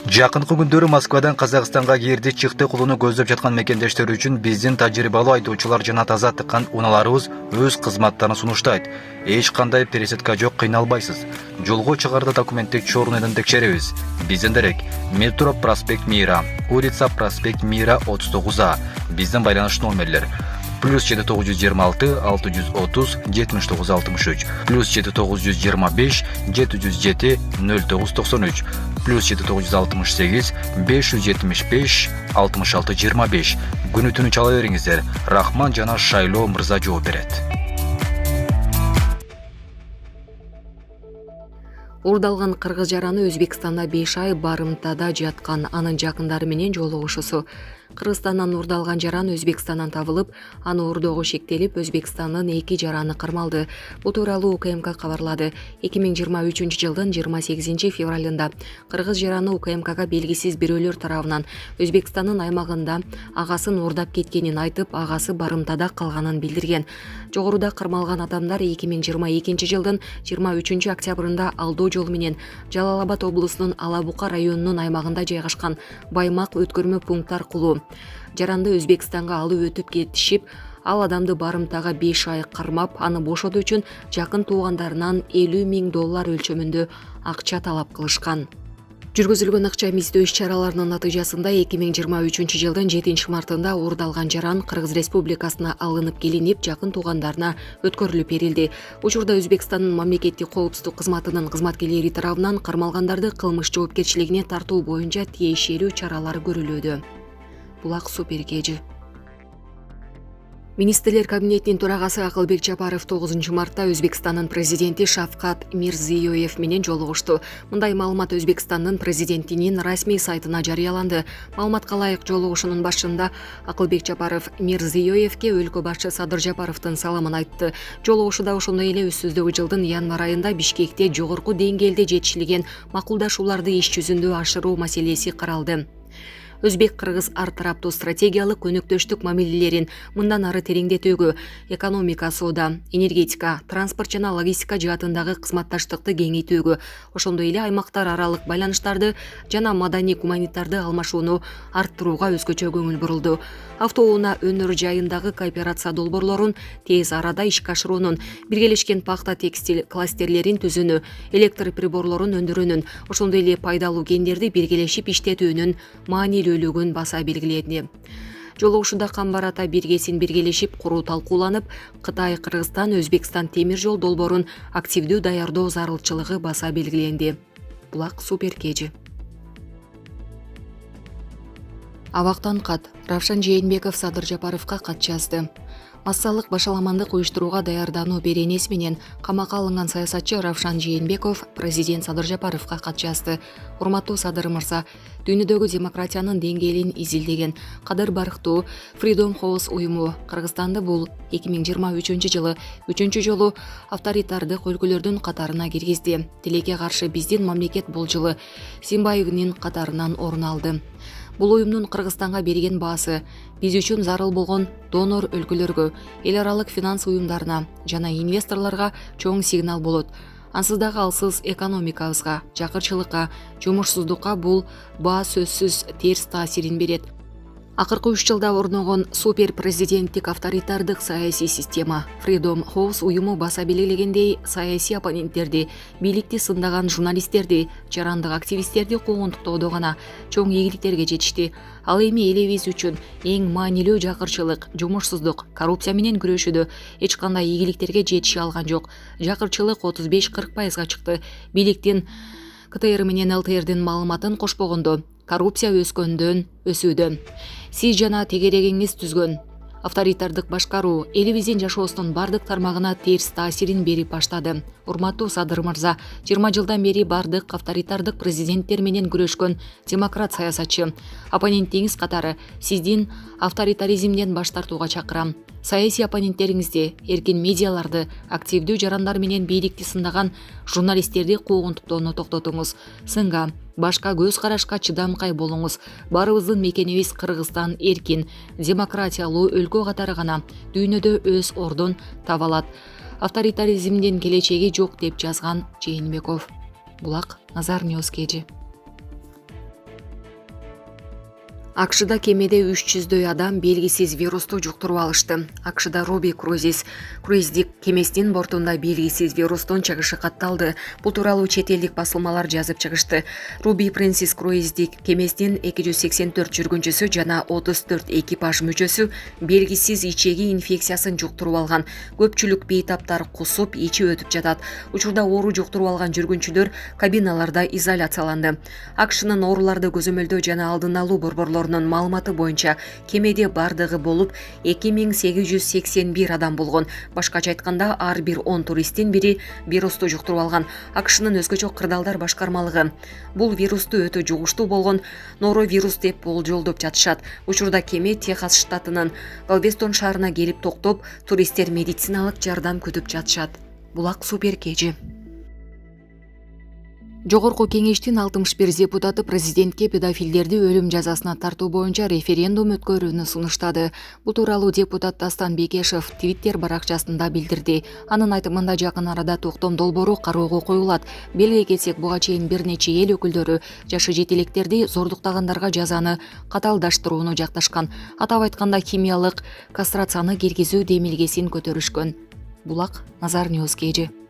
Жакынкы күндөрү Москвадан Казакстанга кирди чыкты кылууну көздөп жаткан мекендештер үчүн биздин тажрыйбалуу айдоочулар жана таза тыккан унааларыбыз өз кызматтарын сунуштайт. Эч кандай пересетка жок, кыйналбайсыз. Жолго чыгарда документтик чорунудан текшеребиз. Бизден дерек: Метро проспект Мира, улица проспект Мира 39А. Биздин байланыш номерлер: +7926 630 7963, +7925 707 0993, +7968 575 6625. Күнү түнү чала бериңиздер. Рахман жана Шайлоо мырза жооп берет. Урдалган кыргыз жараны Өзбекстанда 5 ай барымтада жаткан анын жакындары менен жолугушусу. Кыргызстандан урдалган жаран Өзбекстандан табылып, аны урдоого шектелип, Өзбекстандын 2 жараны кырмалды. Бул тууралуу УКМК кабарлады. 2023 жылдын 28 февралында кыргыз жараны УКМКга белгисиз бирөөлөр тарабынан Өзбекстандын аймагында агасын урдап кеткенин айтып, агасы барымтада калганын билдирген. Жогоруда кырмалган адамдар 2022 жылдын 23 октябрында алдоо жолу менен Жалал-Абад облусунун Алабука районунун аймагында жайгашкан Баймак өткөрмө пункт аркылуу жаранды Өзбекстанга алып өтүп кетишип, ал адамды барымтага 5 ай кармап, аны бошотуу үчүн жакын туугандарынан $50,000 өлчөмүндө акча талап кылышкан. Жүргүзүлгөн акча эмиздөө иш-чараларынын натыйжасында 2023 жылдын 7 мартында урдалган жаран Кыргыз Республикасына алынып келинип, жакын туугандарына өткөрүлүп берилди. Учурда Өзбекстандын мамлекеттик коопсуздук кызматынын кызматкерлери тарабынан кармалгандарды кылмыш жоопкерчилигине тартуу боюнча тиешелүү чаралар көрүлүүдө. Булак Суперкежи. Министрлер кабинетинин төрагасы Акылбек Жапаров 9 мартта Өзбекстандын президенти Шавкат Мирзиёев менен жолугушту. Мындай маалымат Өзбекстандын президентинин расмий сайтына жарыяланды. Маалыматка ылайык жолугушунун башында Акылбек Жапаров Мирзиёевке өлкө башчы Садыр Жапаровдун саламын айтты. Жолугушуда ошондой эле өсүздөгү жылдын январь айында Бишкекте жогорку деңгээлде жетишилген макулдашууларды иш жүзүндө ашыруу маселеси каралды. Өзбек-кыргыз ар тараптуу стратегиялык өнөктөштүк мамилелерин мындан ары тереңдетүүгө, экономика, соода, энергетика, транспорт жана логистика жаатындагы кызматташтыкты кеңейтүүгө, ошондой эле аймактар аралык байланыштарды жана маданий-гуманитарды алмашууну арттырууга өзгөчө көңүл бурулду. Автоунаа өнөр жайындагы кооперация долбоорлорун тез арада ишке ашыруунун, биргелешкен пахта текстиль кластерлерин түзүүнү, электр приборлорун өндүрүүнүн, ошондой эле пайдалуу кендерди биргелешип иштетүүнүн маанилүүлүгүн баса белгиледи. Жолугушуда Камбар Ата биргесин биргелешип куруу талкууланып, Кытай, Кыргызстан, Өзбекстан темир жол долбоорун активдүү даярдоо зарылчылыгы баса белгиленди. Булак Суперкежи. Абактан кат. Равшан Жээнбеков Садыр Жапаровго кат жазды. Массалык башаламандык уюштурууга даярдануу беренеси менен камакка алынган саясатчы Равшан Жээнбеков президент Садыр Жапаровго кат жазды. Урматтуу Садыр мырза, дүйнөдөгү демократиянын деңгээлин изилдеген кадыр барктуу Freedom House уюму Кыргызстанды бул 2023 жылы 3 жолу авторитардык өлкөлөрдүн катарына киргизди. Тилекке каршы биздин мамлекет бул жылы Симбаевдин катарынан орун алды. Бул уюмдун Кыргызстанга берген баасы биз үчүн зарыл болгон донор өлкөлөргө, эл аралык финанс уюмдарына жана инвесторлорго чоң сигнал болот. Ансыз дагы алсыз экономикабызга, жакырчылыкка, жумушсуздукка бул баа сөзсүз терс таасирин берет. Акыркы 3 жылда орногон супер президенттик авторитардык саясий система Freedom House уюму баса белгилегендей, саясий оппоненттерди, бийликти сындаган журналисттерди, жарандык активисттерди куугунтуктоодо гана чоң ийгиликтерге жетишти. Ал эми элибиз үчүн эң маанилүү жакырчылык, жумушсуздук, коррупция менен күрөшүүдө эч кандай ийгиликтерге жетише алган жок. Жакырчылык 35-40%га чыкты. Бийликтин КТР менен ЛТРдин маалыматын кошпогондо коррупция өсүүдө. Сиз жана тегерегиңиз түзгөн авторитардык башкаруу элибиздин жашоосунун бардык тармагына терс таасирин берип баштады. Урматтуу Садыр мырза, 20 жылдан бери бардык авторитардык президенттер менен күрөшкөн демократ саясатчы. Оппонентиңиз катары сиздин авторитаризмден баш тартууга чакырам. Саясий оппоненттериңизди, эркин медиаларды, активдүү жарандар менен бийликти сындаган журналисттерди куугунтуктоону токтотуңуз. Сынга, башка көз карашка чыдамкай болуңуз. Барыбыздын мекенибиз Кыргызстан эркин, демократиялуу өлкө катары гана дүйнөдө өз ордун таба алат. Авторитаризмдин келечеги жок деп жазган Жээнбеков. Булак Назар Ньюс KG. АКШда кемеде 300дөй адам белгисиз вирусту жуктуруп алышты. АКШда Руби круиздик кемесинин бортунда белгисиз вирустун чыгышы катталды. Бул тууралуу чет элдик басылмалар жазып чыгышты. Руби Принцесс круиздик кемесинин 284 жүргүнчүсү жана 34 экипаж мүчөсү белгисиз ичеги инфекциясын жуктуруп алган. Көпчүлүк бейтаптар кусуп, ичи өтүп жатат. Учурда оору жуктуруп алган жүргүнчүлөр кабиналарда изоляцияланды. АКШнын ооруларды көзөмөлдөө жана алдын алуу борборлорунун маалыматы боюнча кемеде бардыгы болуп 2881 адам болгон. Башкача айтканда, ар бир 10 туристтин бири вирусту жуктуруп алган. АКШнын өзгөчө кырдаалдар башкармалыгы бул вирусту өтө жугуштуу болгон норовирус деп болжолдоп жатышат. Учурда кеме Техас штатынын Галвестон шаарына келип токтоп, туристтер медициналык жардам күтүп жатышат. Булак Супер KG. Жогорку кеңештин 61 депутаты президентке педофилдерди өлүм жазасына тартуу боюнча референдум өткөрүүнү сунуштады. Бул тууралуу депутат Дастан Бекешев Twitter баракчасында билдирди. Анын айтымында жакын арада токтом долбоору кароого коюлат. Белге кетсек, буга чейин бир нече эл өкүлдөрү жашы жетилектерди зордуктагандарга жазаны каталдаштырууну жакташкан. Атап айтканда, химиялык кастрацияны киргизүү демилгесин көтөрүшкөн. Булак Назар Ньюс KG.